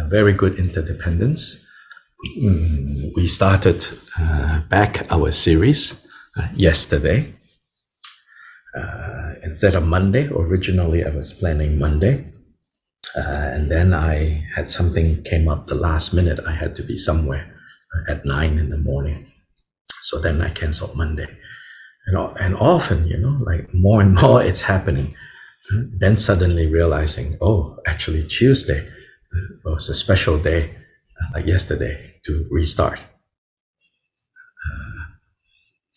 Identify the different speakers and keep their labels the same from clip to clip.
Speaker 1: very good interdependence. We started back our series yesterday. Instead of Monday, originally I was planning Monday. And then I had something came up the last minute. I had to be somewhere at 9 in the morning. So then I canceled Monday. And often, like more and more it's happening. Then suddenly realizing, oh, actually Tuesday was a special day, like yesterday, to restart.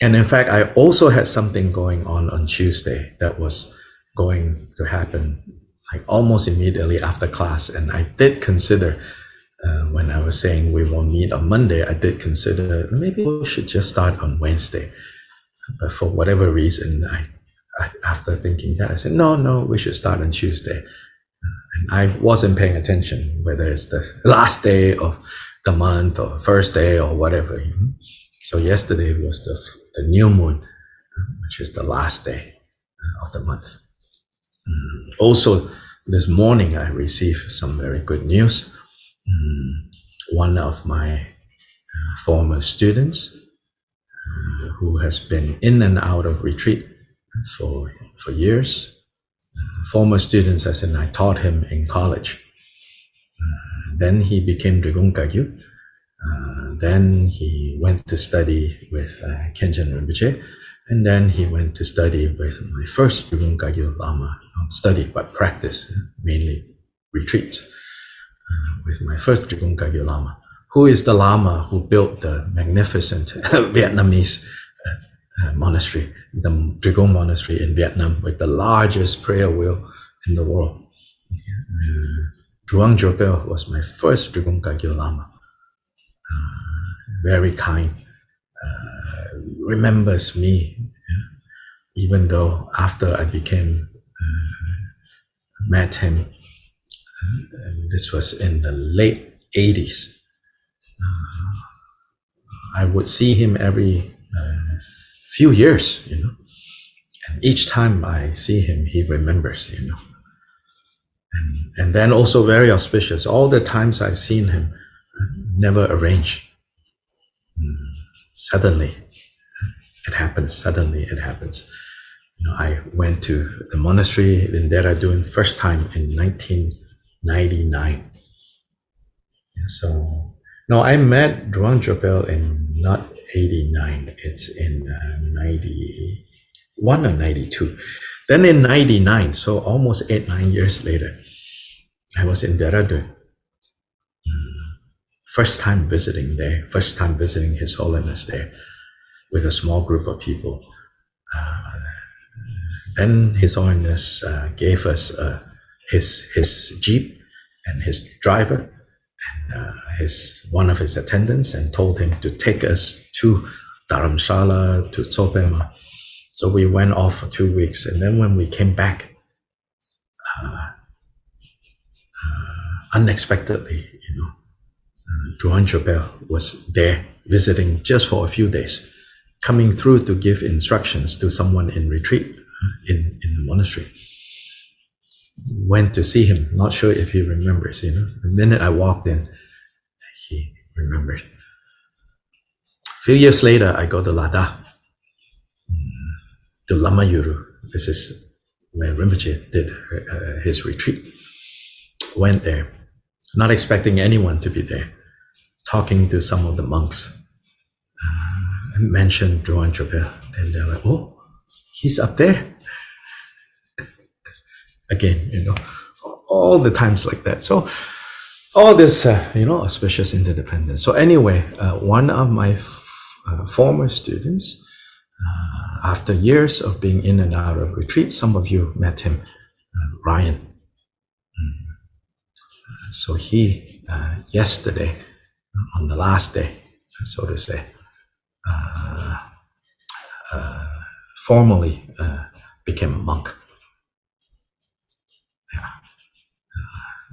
Speaker 1: And in fact, I also had something going on Tuesday that was going to happen like almost immediately after class. And I did consider, when I was saying we won't meet on Monday, I did consider maybe we should just start on Wednesday. But for whatever reason, I after thinking that, I said, no, we should start on Tuesday. And I wasn't paying attention whether it's the last day of the month or first day or whatever. So yesterday was the new moon, which is the last day of the month. Also, this morning I received some very good news. One of my former students who has been in and out of retreat for years. Former students, as in I taught him in college. Then he became Drikung Kagyu. Then he went to study with Khenchen Rinpoche. And then he went to study with my first Drikung Kagyu Lama. Not study, but practice, mainly retreats. With my first Drikung Kagyu Lama, who is the Lama who built the magnificent Vietnamese monastery, the Drikung Monastery in Vietnam, with the largest prayer wheel in the world. Drikung Dharmakirti was my first Drikung Kagyu Lama. Very kind, remembers me, even though after I met him, this was in the late 80s. I would see him every few years, and each time I see him, he remembers, And then also very auspicious. All the times I've seen him, never arranged. Suddenly, it happens. I went to the monastery in Dehradun first time in 1999. So, no, I met Drikung Dharmakirti in not 89, it's in 91 or 92. Then in 99, so almost 8-9 years later, I was in Dehradun. First time visiting there, first time visiting His Holiness there with a small group of people. Then His Holiness gave us his jeep and his driver and one of his attendants, and told him to take us to Dharamshala, to Tsopema. So we went off for 2 weeks, and then when we came back, unexpectedly, Drikung Dharmakirti was there visiting just for a few days, coming through to give instructions to someone in retreat in the monastery. Went to see him, not sure if he remembers, The minute I walked in, he remembered. A few years later, I go to Lada, to Lama Yuru. This is where Rinpoche did his retreat. Went there, not expecting anyone to be there, talking to some of the monks, and mentioned Drikung Dharmakirti. And they're like, oh, he's up there. Again, all the times like that. So all this, auspicious interdependence. So anyway, one of my former students, after years of being in and out of retreat, some of you met him, Ryan. So he, yesterday, on the last day, so to say, formally became a monk.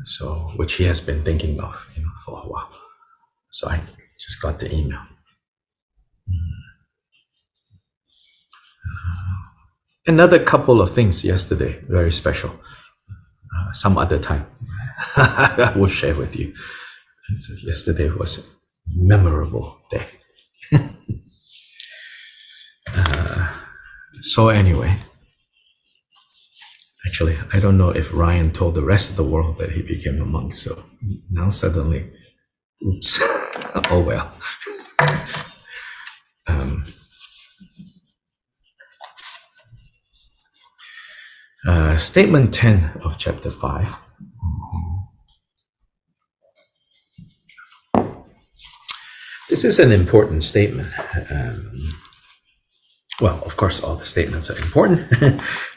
Speaker 1: So, which he has been thinking of, for a while. So I just got the email. Another couple of things yesterday, very special. Some other time, I will share with you. And so yesterday was a memorable day. So anyway, actually, I don't know if Ryan told the rest of the world that he became a monk. So now suddenly, oops, oh well. Statement 10 of chapter 5. This is an important statement. Well, of course, all the statements are important,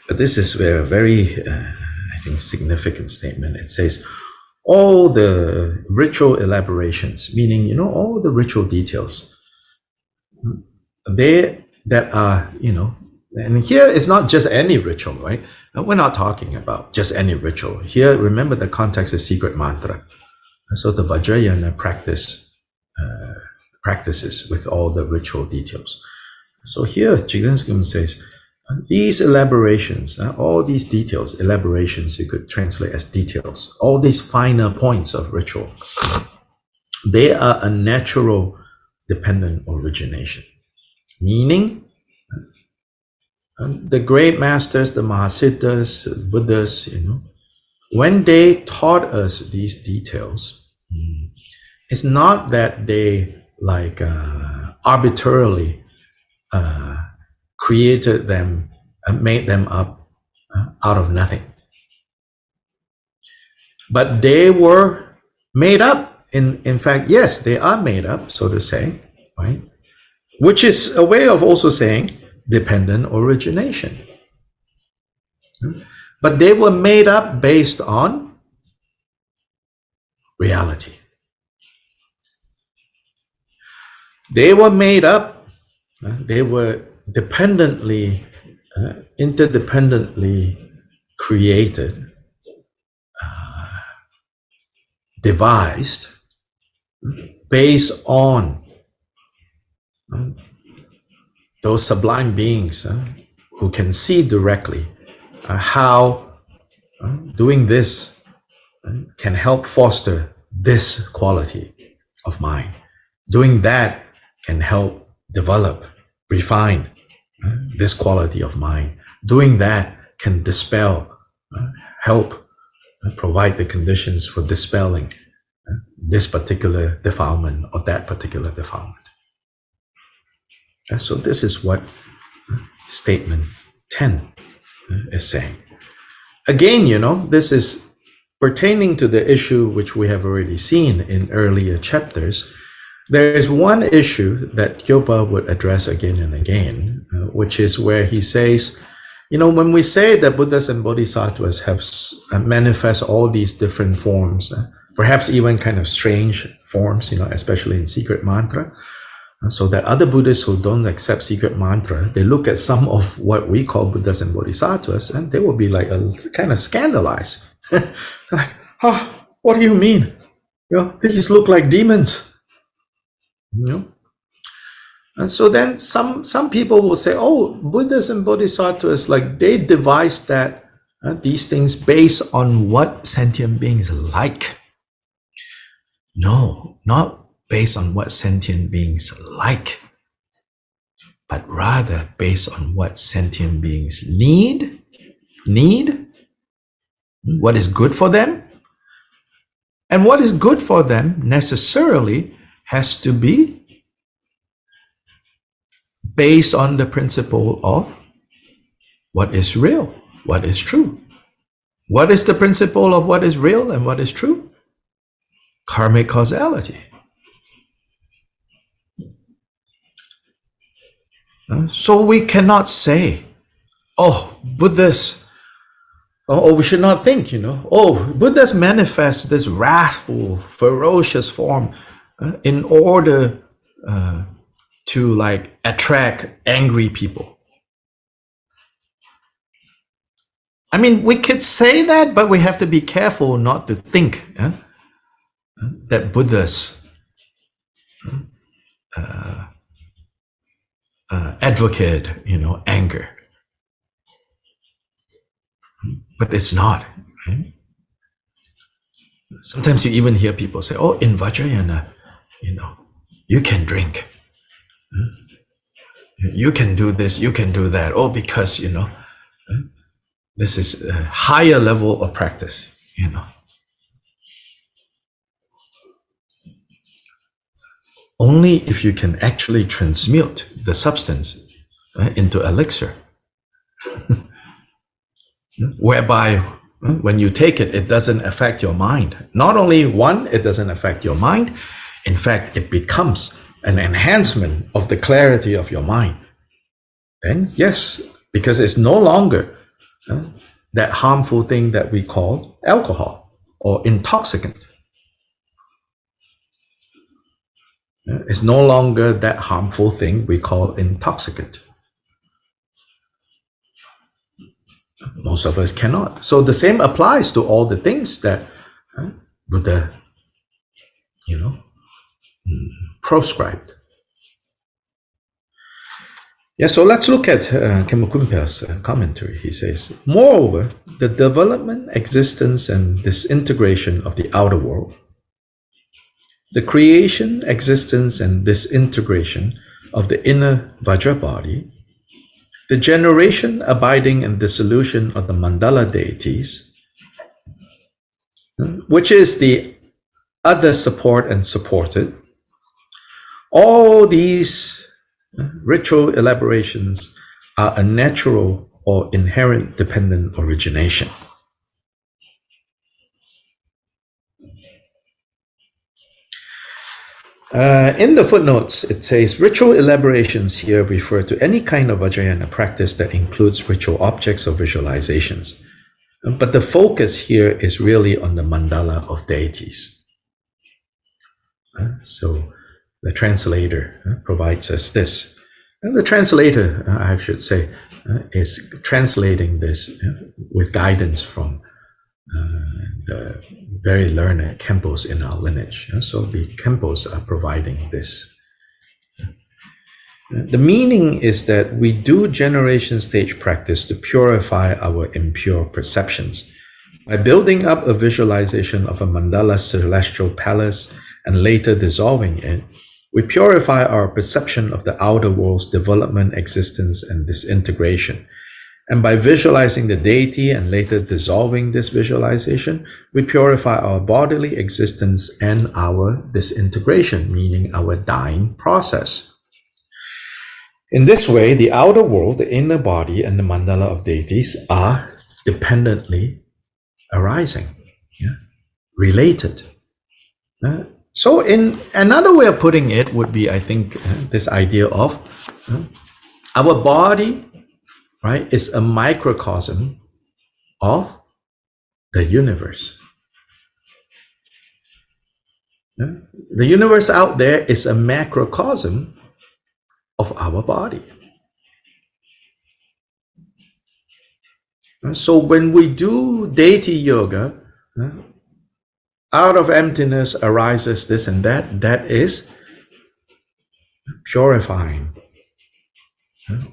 Speaker 1: but this is a very, I think, significant statement. It says, all the ritual elaborations, meaning, all the ritual details, that are, and here it's not just any ritual, right? We're not talking about just any ritual. Here, remember the context is secret mantra. So the Vajrayana practices with all the ritual details. So here, Jigten Sumgon says, these elaborations, all these details, elaborations, you could translate as details, all these finer points of ritual, they are a natural dependent origination. Meaning, the great masters, the Mahasiddhas, Buddhas, when they taught us these details, it's not that they arbitrarily created them and made them up out of nothing. But they were made up. In fact, yes, they are made up, so to say, right? Which is a way of also saying dependent origination. But they were made up based on reality. They were made up, they were interdependently created, devised, based on those sublime beings who can see directly how doing this can help foster this quality of mind. Doing that can help develop, refine this quality of mind. Doing that can dispel, help provide the conditions for dispelling this particular defilement or that particular defilement. So this is what statement 10 is saying. Again, this is pertaining to the issue which we have already seen in earlier chapters. There is one issue that Kyobpa would address again and again, which is where he says, when we say that Buddhas and Bodhisattvas have manifest all these different forms, perhaps even kind of strange forms, especially in secret mantra, so that other Buddhists who don't accept secret mantra, they look at some of what we call Buddhas and Bodhisattvas, and they will be like kind of scandalized. They're like, what do you mean? These look like demons. And so then some people will say, Buddhas and Bodhisattvas, they devised that these things based on what sentient beings like. No, not based on what sentient beings like, but rather based on what sentient beings need, what is good for them. And what is good for them necessarily has to be based on the principle of what is real, what is true. What is the principle of what is real and what is true? Karmic causality. So we cannot say, Buddhists, we should not think, Buddhists manifest this wrathful, ferocious form in order to attract angry people. I mean, we could say that, but we have to be careful not to think that Buddhists advocate, anger. But it's not. Right? Sometimes you even hear people say, oh, in Vajrayana, you can drink. You can do this, you can do that. Oh, because, this is a higher level of practice, Only if you can actually transmute the substance into elixir, whereby when you take it, it doesn't affect your mind. Not only one, it doesn't affect your mind. In fact, it becomes an enhancement of the clarity of your mind. Then yes, because it's no longer that harmful thing that we call alcohol or intoxicant. It's no longer that harmful thing we call intoxicant. Most of us cannot. So the same applies to all the things that Buddha, proscribed. Yeah, so let's look at Khenpo Kunpal's commentary. He says, moreover, the development, existence, and disintegration of the outer world, the creation, existence, and disintegration of the inner Vajra body, the generation, abiding, and dissolution of the mandala deities, which is the other support and supported, all these ritual elaborations are a natural or inherent dependent origination. In the footnotes, it says ritual elaborations here refer to any kind of Vajrayana practice that includes ritual objects or visualizations. But the focus here is really on the mandala of deities. So the translator provides us this. And the translator, I should say, is translating this with guidance from the very learned Khenpos in our lineage. So the Khenpos are providing this. The meaning is that we do generation stage practice to purify our impure perceptions. By building up a visualization of a mandala celestial palace and later dissolving it, we purify our perception of the outer world's development, existence, and disintegration. And by visualizing the deity and later dissolving this visualization, we purify our bodily existence and our disintegration, meaning our dying process. In this way, the outer world, the inner body, and the mandala of deities are dependently arising, related. So in another way of putting it would be, I think, this idea of our body, right, is a microcosm of the universe. The universe out there is a macrocosm of our body. So when we do deity yoga, out of emptiness arises this and that. That is purifying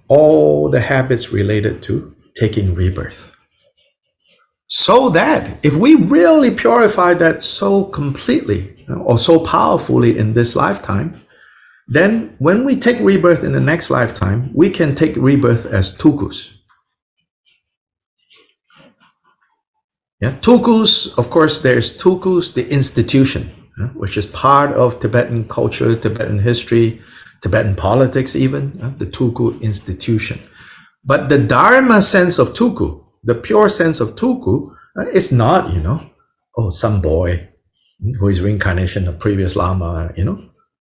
Speaker 1: all the habits related to taking rebirth. So that if we really purify that so completely or so powerfully in this lifetime, then when we take rebirth in the next lifetime, we can take rebirth as tukus. Tukus, of course, there's tukus, the institution, which is part of Tibetan culture, Tibetan history, Tibetan politics even, the tuku institution. But the Dharma sense of tuku, the pure sense of tuku, is not, some boy who is reincarnation of previous Lama,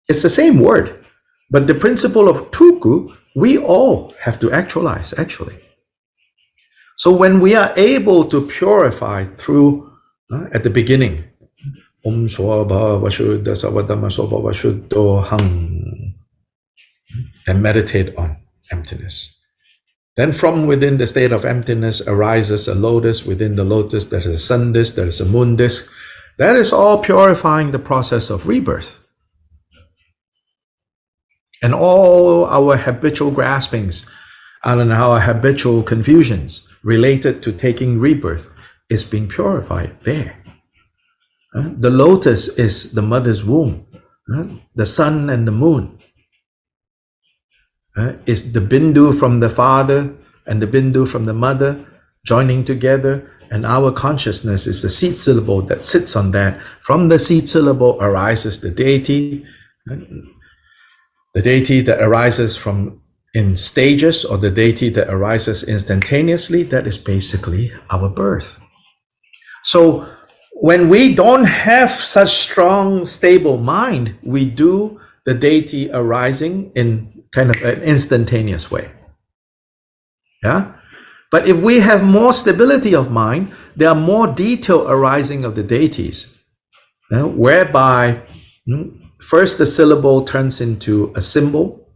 Speaker 1: It's the same word. But the principle of tuku, we all have to actualize, actually. So when we are able to purify through, at the beginning, Om Swabha Vashuddha Savadhamma Swabha Vashuddho Hang, and meditate on emptiness. Then from within the state of emptiness arises a lotus. Within the lotus there is a sun disk, there is a moon disk. That is all purifying the process of rebirth. And all our habitual graspings and our habitual confusions related to taking rebirth is being purified there. The lotus is the mother's womb. The sun and the moon is the bindu from the father and the bindu from the mother joining together, and our consciousness is the seed syllable that sits on that. From the seed syllable arises the deity that arises from in stages, or the deity that arises instantaneously. That is basically our birth. So when we don't have such strong, stable mind, we do the deity arising in kind of an instantaneous way. Yeah? But if we have more stability of mind, there are more detailed arising of the deities, whereby first the syllable turns into a symbol.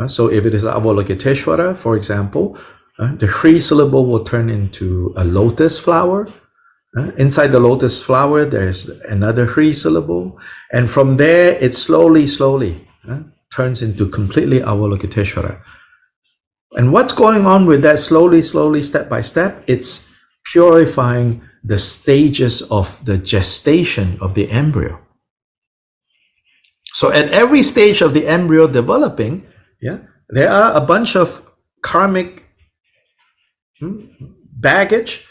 Speaker 1: So if it is Avalokiteshvara, for example, the Hri syllable will turn into a lotus flower. Inside the lotus flower, there's another Hri syllable. And from there, it slowly turns into completely Avalokiteshvara. And what's going on with that slowly, step by step? It's purifying the stages of the gestation of the embryo. So at every stage of the embryo developing, there are a bunch of karmic baggage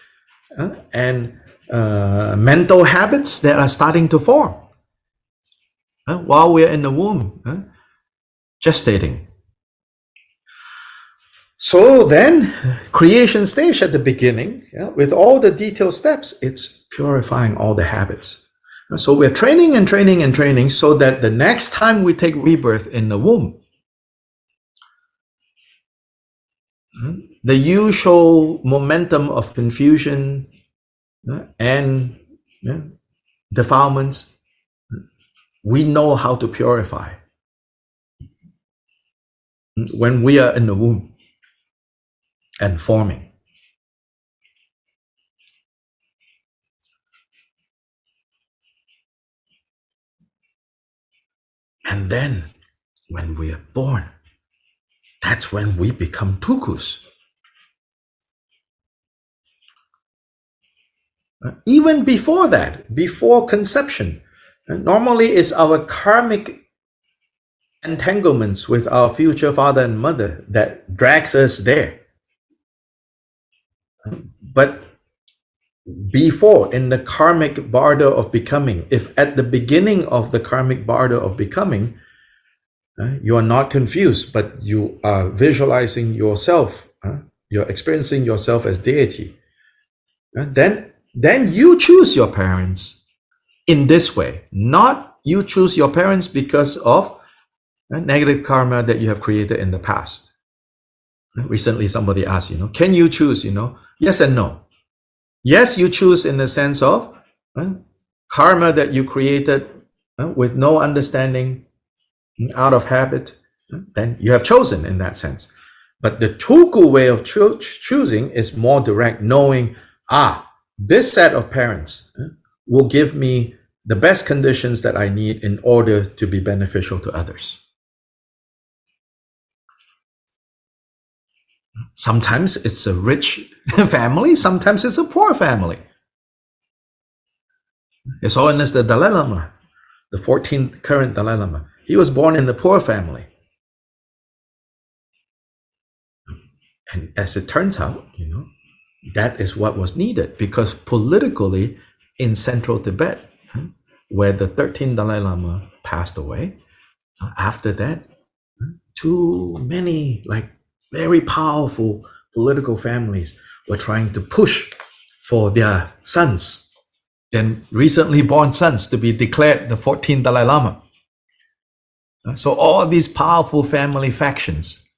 Speaker 1: and mental habits that are starting to form while we're in the womb, gestating. So then, creation stage at the beginning, with all the detailed steps, it's purifying all the habits. So we're training and training and training so that the next time we take rebirth in the womb, the usual momentum of confusion and defilements, we know how to purify when we are in the womb and forming. And then when we are born, that's when we become tukus. Even before that, before conception, normally it's our karmic entanglements with our future father and mother that drags us there. But before, in the karmic barter of becoming, if at the beginning of the karmic barter of becoming, you are not confused, but you are visualizing yourself, you're experiencing yourself as deity, then you choose your parents in this way. Not you choose your parents because of negative karma that you have created in the past. Recently, somebody asked, can you choose, yes and no. Yes, you choose in the sense of karma that you created with no understanding, out of habit, then you have chosen in that sense. But the tuku way of choosing is more direct, knowing, this set of parents will give me the best conditions that I need in order to be beneficial to others. Sometimes it's a rich family, sometimes it's a poor family. His Holiness the Dalai Lama, the 14th current Dalai Lama, he was born in the poor family. And as it turns out, that is what was needed, because politically in central Tibet, where the 13th Dalai Lama passed away, after that, too many very powerful political families were trying to push for their sons, then recently born sons, to be declared the 14th Dalai Lama. So all these powerful family factions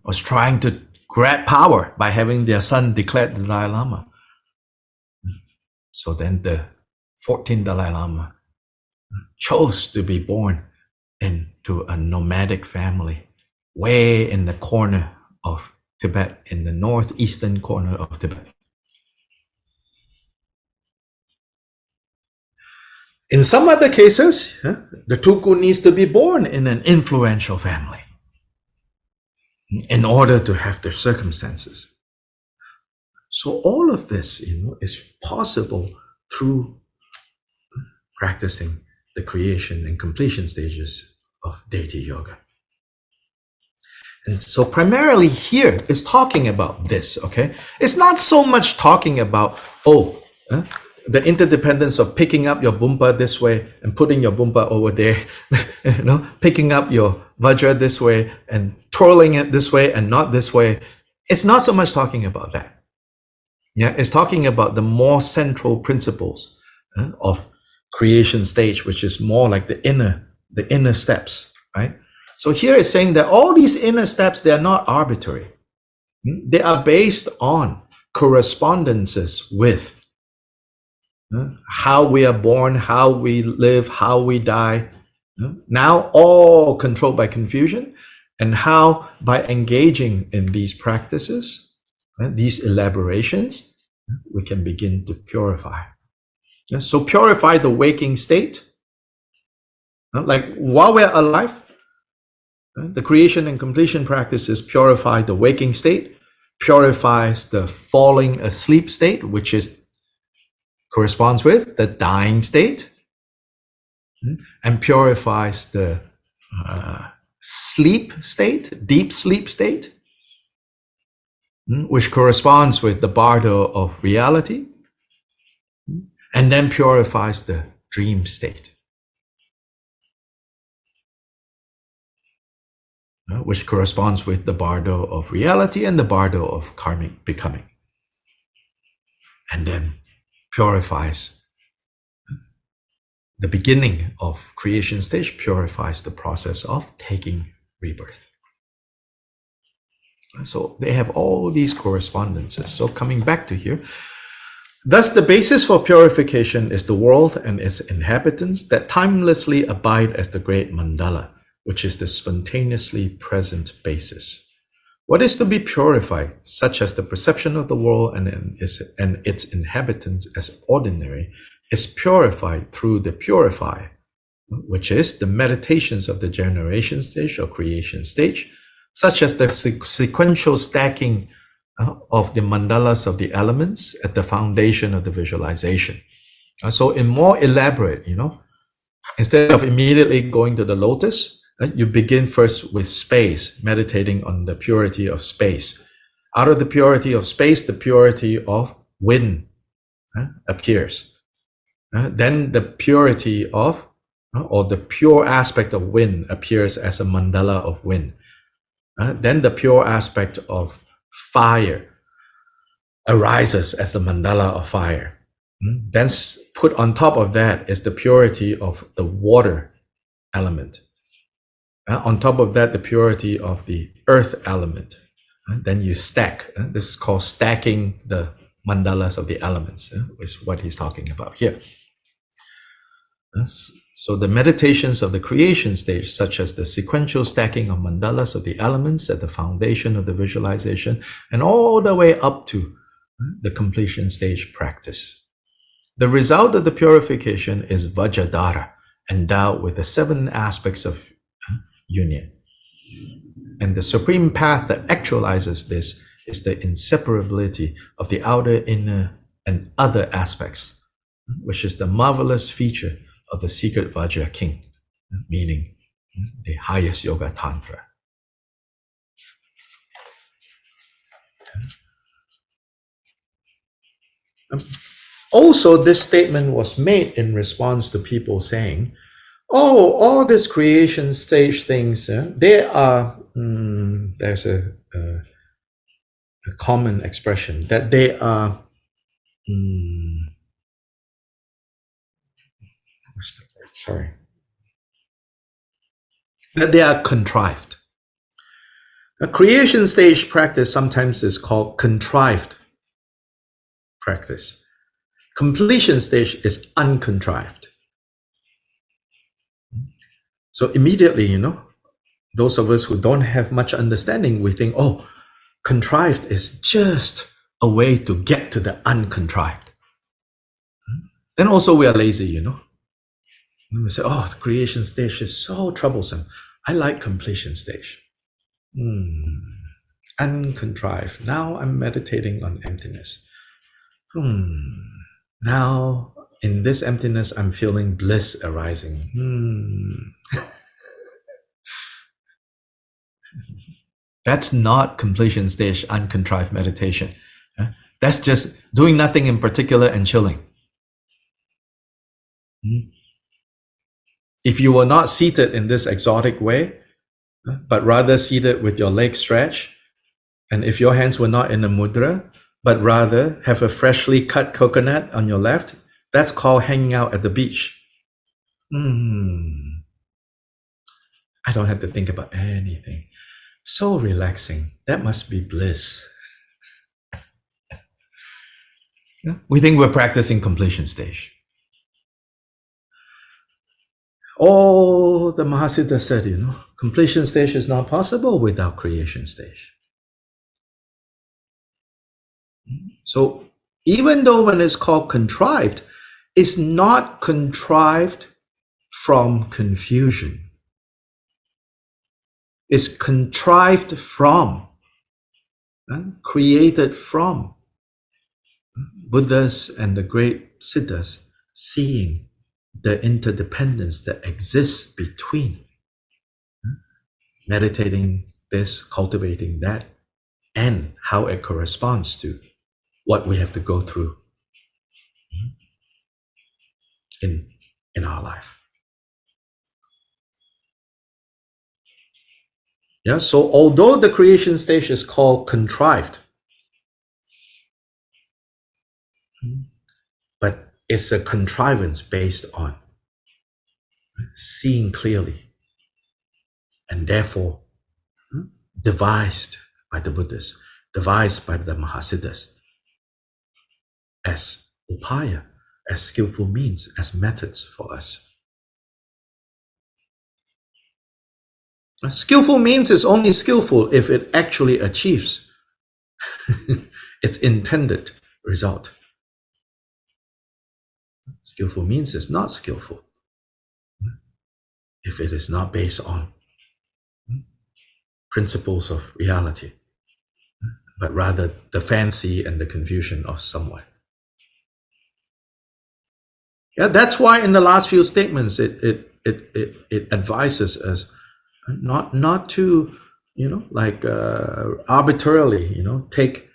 Speaker 1: was trying to grab power by having their son declared the Dalai Lama. So then the 14th Dalai Lama chose to be born into a nomadic family way in the corner of Tibet, in the northeastern corner of Tibet. In some other cases, the tuku needs to be born in an influential family in order to have the circumstances. So all of this, is possible through practicing the creation and completion stages of deity yoga. And so primarily here is talking about this, okay? It's not so much talking about, the interdependence of picking up your bumpa this way and putting your bumpa over there, picking up your vajra this way and twirling it this way and not this way. It's not so much talking about that. Yeah, it's talking about the more central principles of creation stage, which is more like the inner steps, right? So here it's saying that all these inner steps, they are not arbitrary. They are based on correspondences with how we are born, how we live, how we die. Now all controlled by confusion, and how by engaging in these practices, these elaborations, we can begin to purify. So purify the waking state. Like while we're alive, the creation and completion practices purify the waking state, purifies the falling asleep state, which corresponds with the dying state, and purifies the sleep state, deep sleep state, which corresponds with the bardo of reality, and then purifies the dream state, which corresponds with the bardo of reality and the bardo of karmic becoming, and then purifies the beginning of creation stage, purifies the process of taking rebirth. So they have all these correspondences. So coming back to here, thus the basis for purification is the world and its inhabitants that timelessly abide as the great mandala, which is the spontaneously present basis. What is to be purified, such as the perception of the world and its inhabitants as ordinary, is purified through the purifier, which is the meditations of the generation stage or creation stage, such as the sequential stacking of the mandalas of the elements at the foundation of the visualization. So in more elaborate, instead of immediately going to the lotus, you begin first with space, meditating on the purity of space. Out of the purity of space, the purity of wind appears. Then the purity of, or the pure aspect of wind appears as a mandala of wind. Then the pure aspect of fire arises as the mandala of fire. Then put on top of that is the purity of the water element. On top of that, the purity of the earth element. Then you stack. This is called stacking the mandalas of the elements, is what he's talking about here. So the meditations of the creation stage, such as the sequential stacking of mandalas of the elements at the foundation of the visualization, and all the way up to the completion stage practice. The result of the purification is Vajradhara, endowed with the 7 aspects of union. And the supreme path that actualizes this is the inseparability of the outer, inner, and other aspects, which is the marvelous feature of the secret Vajra King, meaning the highest yoga tantra. Also, this statement was made in response to people saying, all these creation stage things, they are, there's a common expression, that they are, what's the word? Sorry. That they are contrived. A creation stage practice sometimes is called contrived practice. Completion stage is uncontrived. So immediately, those of us who don't have much understanding, we think, contrived is just a way to get to the uncontrived. Then also we are lazy, And we say, the creation stage is so troublesome. I like completion stage. Uncontrived. Now I'm meditating on emptiness. Now in this emptiness, I'm feeling bliss arising. That's not completion stage uncontrived meditation. That's just doing nothing in particular and chilling. If you were not seated in this exotic way, but rather seated with your legs stretched, and if your hands were not in a mudra, but rather have a freshly cut coconut on your left, that's called hanging out at the beach. I don't have to think about anything. So relaxing. That must be bliss. We think we're practicing completion stage. Oh, the Mahasiddha said, completion stage is not possible without creation stage. So even though when it's called contrived, it's not contrived from confusion. It's contrived from, created from Buddhas and the great Siddhas seeing the interdependence that exists between meditating this, cultivating that, and how it corresponds to what we have to go through in our life. Yeah, so although the creation stage is called contrived, but it's a contrivance based on seeing clearly, and therefore devised by the Buddhas, devised by the Mahasiddhas as upaya, as skillful means, as methods for us. Skillful means is only skillful if it actually achieves its intended result. Skillful means is not skillful if it is not based on principles of reality, but rather the fancy and the confusion of someone. Yeah, that's why in the last few statements it advises us not to arbitrarily take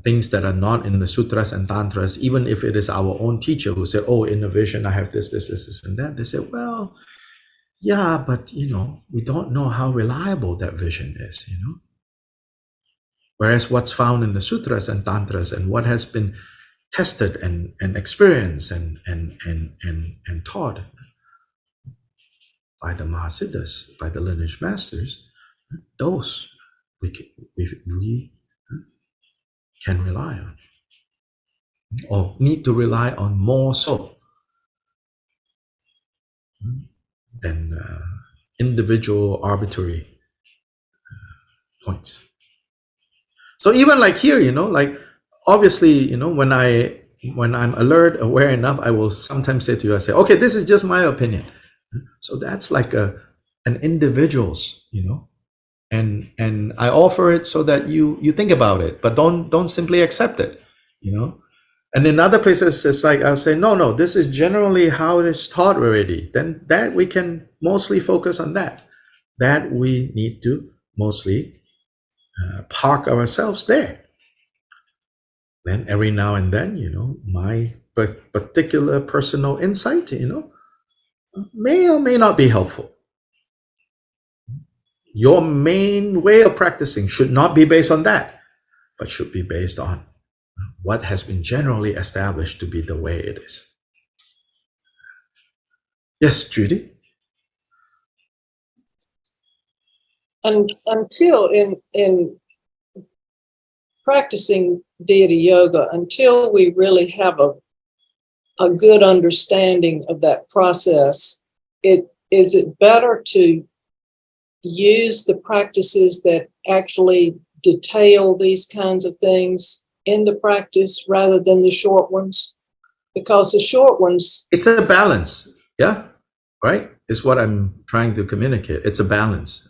Speaker 1: things that are not in the sutras and tantras, even if it is our own teacher who said, oh, in a vision I have this and that. They say, well, yeah, but we don't know how reliable that vision is. Whereas what's found in the sutras and tantras and what has been tested and experienced and taught by the Mahasiddhas, by the lineage masters, those we can rely on, or need to rely on more so than individual arbitrary points. So even like here, obviously, when I'm alert, aware enough, I will sometimes say to you, I say, okay, this is just my opinion. So that's like an individual's, and I offer it so that you think about it, but don't simply accept it, And in other places, it's like I'll say, no, this is generally how it is taught already. Then that we can mostly focus on that. That we need to mostly park ourselves there. Then every now and then, my particular personal insight, may or may not be helpful. Your main way of practicing should not be based on that, but should be based on what has been generally established to be the way it is. Yes, Judy?
Speaker 2: And until in practicing deity yoga, until we really have a good understanding of that process, is it better to use the practices that actually detail these kinds of things in the practice rather than the short ones? Because the short ones...
Speaker 1: It's a balance, yeah, right? Is what I'm trying to communicate. It's a balance.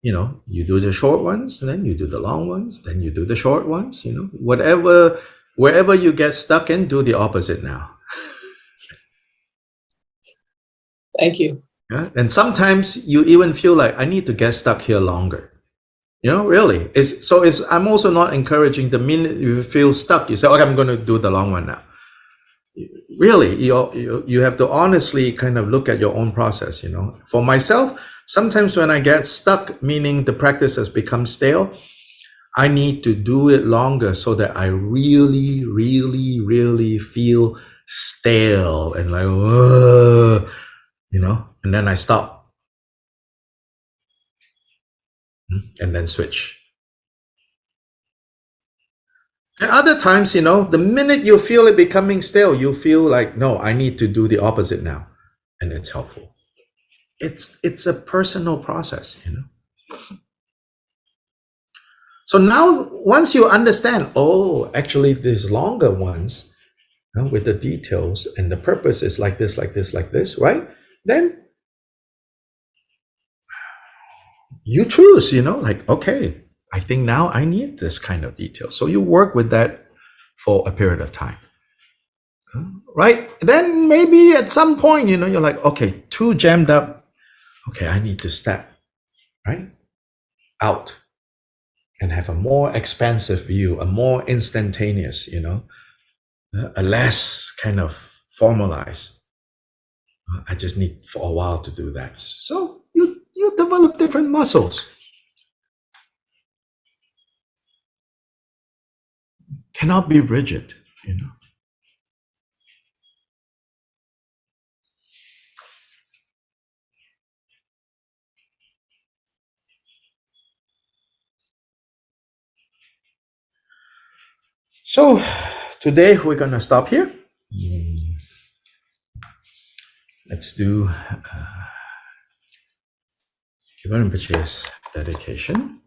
Speaker 1: You do the short ones, and then you do the long ones, then you do the short ones, whatever wherever you get stuck in, do the opposite now.
Speaker 2: Thank you.
Speaker 1: Yeah? And sometimes you even feel like I need to get stuck here longer. You know, really. I'm also not encouraging the minute you feel stuck, you say, okay, I'm going to do the long one now. Really, you have to honestly kind of look at your own process, you know. For myself, sometimes when I get stuck, meaning the practice has become stale, I need to do it longer so that I really, really, really feel stale and like, ugh, you know, and then I stop and then switch. And other times, you know, the minute you feel it becoming stale, you feel like, no, I need to do the opposite now. And it's helpful. It's a personal process, you know. So now, once you understand, oh, actually, these longer ones, you know, with the details and the purpose is like this, like this, like this, right? Then you choose, you know, like, okay, I think now I need this kind of detail. So you work with that for a period of time. Right? Then maybe at some point, you know, you're like, okay, too jammed up. Okay, I need to step, right? Out and have a more expansive view, a more instantaneous, you know, a less kind of formalized. I just need for a while to do that. So you develop different muscles. Cannot be rigid, you know. So today we're gonna stop here. Let's do Kyobpa Rinpoche's dedication.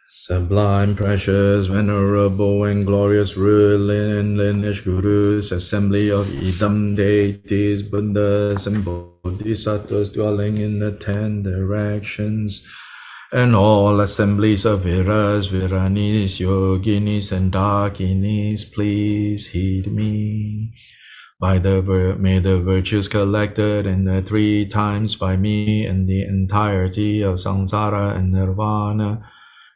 Speaker 1: Sublime, precious, venerable, and glorious ruling and lineage gurus, assembly of Idam deities, Buddhas, and Bodhisattvas dwelling in the 10 directions, and all assemblies of Viras, Viranis, Yoginis, and Dakinis, please heed me. May the virtues collected in the 3 times by me and the entirety of samsara and nirvana,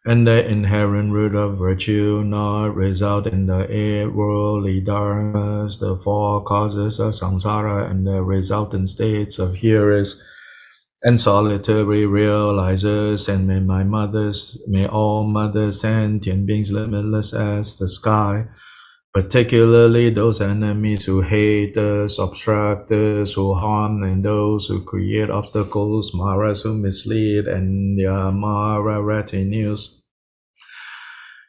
Speaker 1: and the inherent root of virtue not result in the 8 worldly dharmas, the 4 causes of samsara, and the resultant states of hearers and solitary realizers, and may all mothers sentient beings limitless as the sky, particularly those enemies who hate us, obstruct us, who harm, and those who create obstacles, maras who mislead, and their mara retinues,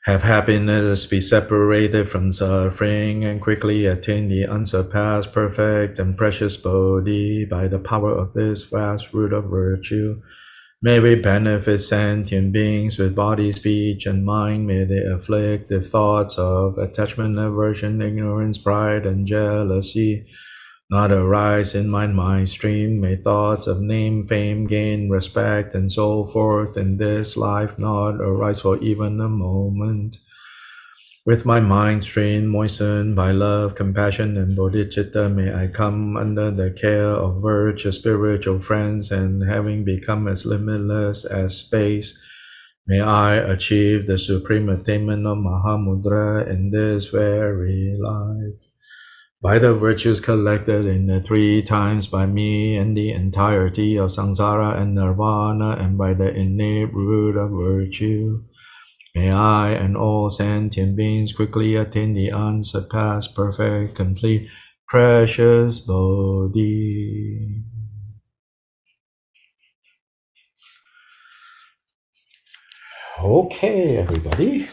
Speaker 1: have happiness, be separated from suffering, and quickly attain the unsurpassed, perfect, and precious Bodhi by the power of this vast root of virtue. May we benefit sentient beings with body, speech, and mind. May they afflict the thoughts of attachment, aversion, ignorance, pride, and jealousy not arise in my mind stream. May thoughts of name, fame, gain, respect, and so forth in this life not arise for even a moment. With my mind stream moistened by love, compassion, and bodhicitta, may I come under the care of virtuous spiritual friends, and having become as limitless as space, may I achieve the supreme attainment of Mahamudra in this very life. By the virtues collected in the 3 times by me and the entirety of samsara and nirvana, and by the innate root of virtue, may I and all sentient beings quickly attain the unsurpassed, perfect, complete, precious Bodhi. Okay, everybody.